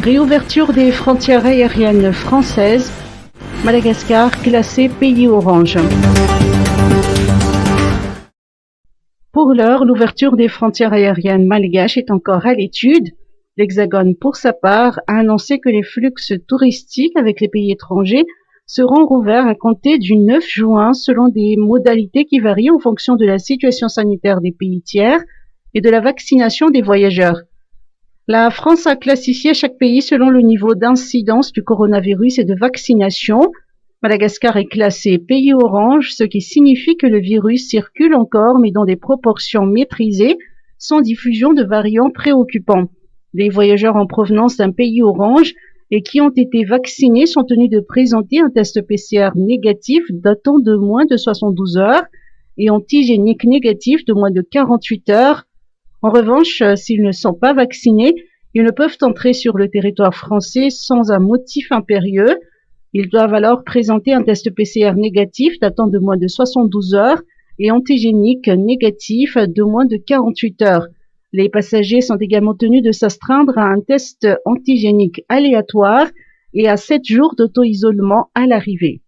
Réouverture des frontières aériennes françaises. Madagascar classé pays orange. Pour l'heure, l'ouverture des frontières aériennes malgaches est encore à l'étude. L'Hexagone, pour sa part, a annoncé que les flux touristiques avec les pays étrangers seront rouverts à compter du 9 juin selon des modalités qui varient en fonction de la situation sanitaire des pays tiers et de la vaccination des voyageurs. La France a classifié chaque pays selon le niveau d'incidence du coronavirus et de vaccination. Madagascar est classé pays orange, ce qui signifie que le virus circule encore mais dans des proportions maîtrisées, sans diffusion de variants préoccupants. Les voyageurs en provenance d'un pays orange et qui ont été vaccinés sont tenus de présenter un test PCR négatif datant de moins de 72 heures et antigénique négatif de moins de 48 heures. En revanche, s'ils ne sont pas vaccinés, ils ne peuvent entrer sur le territoire français sans un motif impérieux. Ils doivent alors présenter un test PCR négatif datant de moins de 72 heures et antigénique négatif de moins de 48 heures. Les passagers sont également tenus de s'astreindre à un test antigénique aléatoire et à 7 jours d'auto-isolement à l'arrivée.